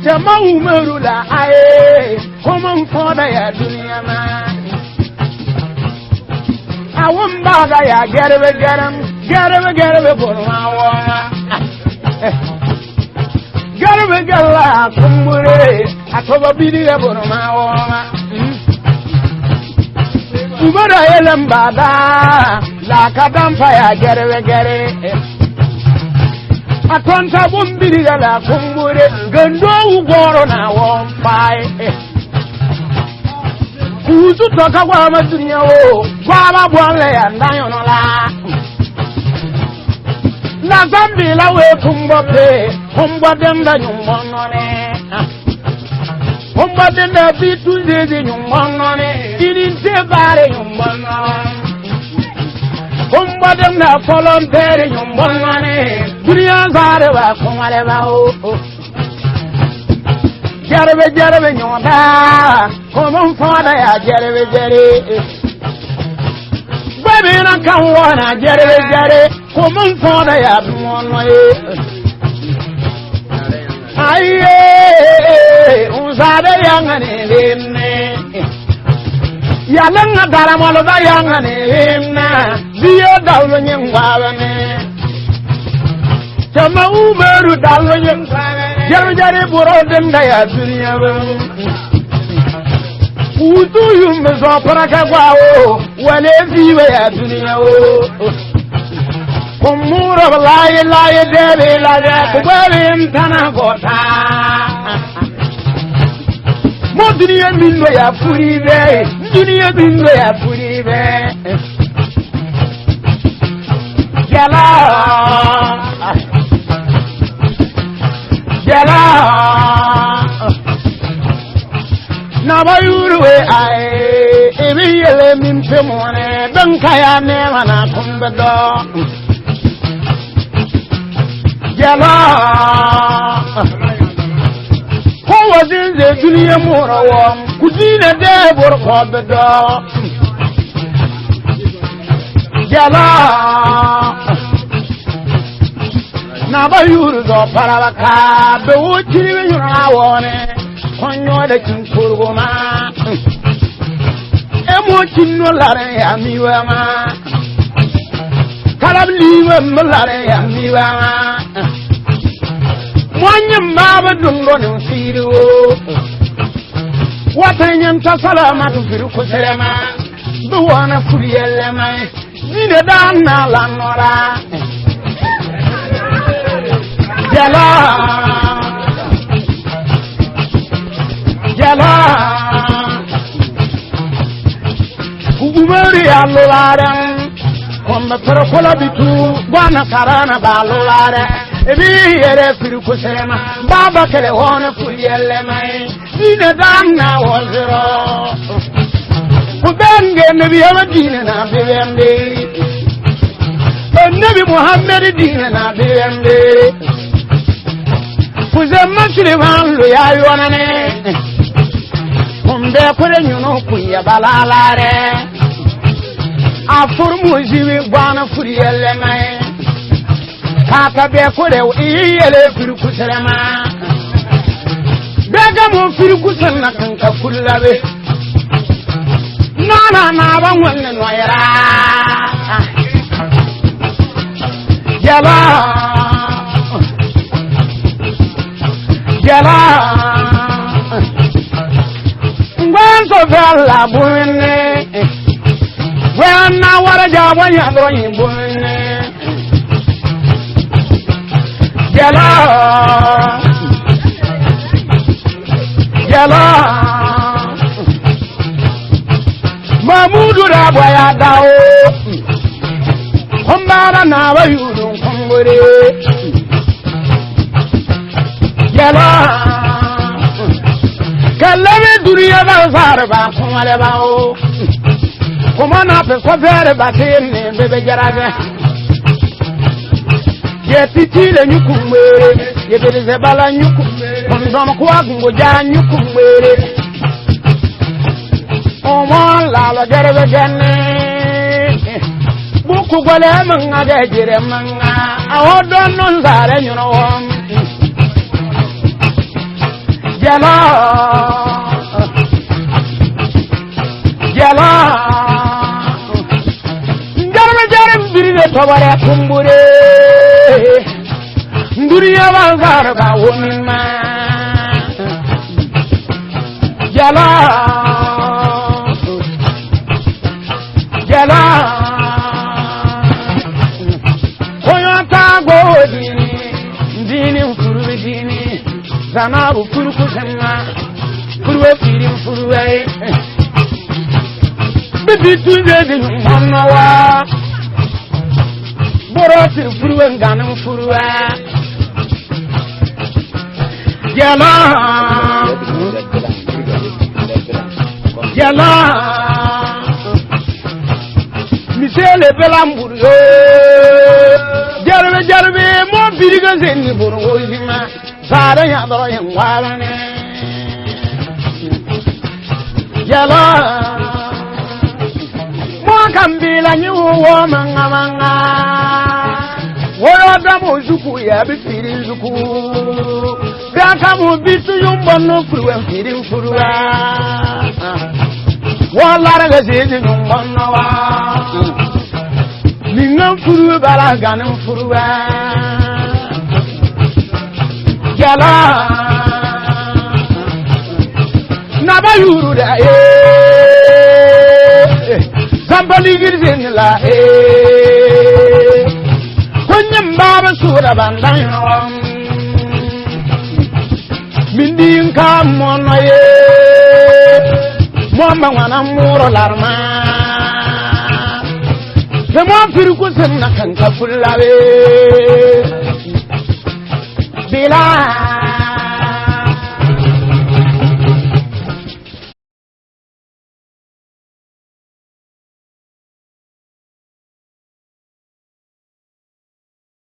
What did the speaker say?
Jama umerula aye, common for the dunia man. I won't bother ya, get it, for my woman. Get it, Kumbure, I told a video for my woman. Ubara elembada, lakadanpan, get it. I can't have one video la Kumbure, Gando Goro na won't buy. Who's to talk about my junior? Baba Wale and Dionola. La Zambia way Kumbope, Kumbadem the Yumonone. Kumbadem the B2 in Yumonone, didn't say Barry Yumonone. Kumbadem the voluntary Yumonone, Julian Zareva, Kumaleva. Jeremy, come on, father, Jeremy. Baby, I can't want Jerry, come on, father, I don't way. Aye, Uzada young and him. Yalanga Daramala young and him, dear darling young woman. Jama umeru darling, Jerry brought them there, Junior. Who do you miss Oparaka? When every way at Junior? Kumura lie, Debbie, like that, well in Tanagota. More Junior Minway, Puri, Junior Minway, Puri, Yala. Nabayuruwe aye, ebiyele mintemone, benkaya nemana kumbedo. Yala, who was in the Junior Mora, Kudina de Borkobedo. Yala. Nabayuru do Paravaka, the wood you want on your Kurgoma. Emotion no lare, Amiwama. Calabli, Malare, Amiwama. One young Baba don't run see you. What I am Tasalama to Pirukoselema, the one of Furielema, Nina Dana Lanora. Jala, Umari Alulada, on the Perocola Bitu, Guana Sarana Balulada, Ebi Pirukusema, Baba Telewana Fuyelema, Nina Dana was zero. Who then gave me a dinner, Bivende, but Nabi Muhammad dinner, Bivende. Kuze masiri vanlu ya yuanane Kumbe kure nyuno kuya balalare Afurmu ziwi bwana furiyele mae Kaka be kure iyele firu kuselema Bega mo firu kuselna kanka furlabe Nana naba mwene noyera Yala When so fella bunne when now what a job when you're going bunne Mamudu Rabaya Dao Kumbara Nava Yudu Kumburi Kalame Duria Zarba, Kumalebao, Kumana, Pekopere, Batin, Bebe Jaraga. Yet it is a new kumwe, yet it is a bala new kumwe, from Domaquago, Jan, you kumwe. Oh, one lala, Jaragan. Buku Balemanga, Jeremanga, I don't know that, you know. Jala Jala Jarma jaram birine tobare kumbure Nduriya bangar ba wonima Jala Jala Koyata godini Dini furu dini Zanabu furu kusema Furu firim furu Bibi tunde di monawa Boroti furu ngana furu Jala Jala Misele belamburu Jarbe mo biriga zenni buru ojima Zara ya dara yan warane Jala Mo kambila nyu wo manga Wo da mo zuku ya bi firi zuku Gaka mo bitu yumbo no furu firi furuwa Wala ga zedi yumbo no wa Mingan furu bala ganin furuwa Jala Naba yuru da Zambali girzin la Kunyam baba sura bandan Mindin kam mono Mwamba wana muro larma Zemo firku senna kanka fulawe Bila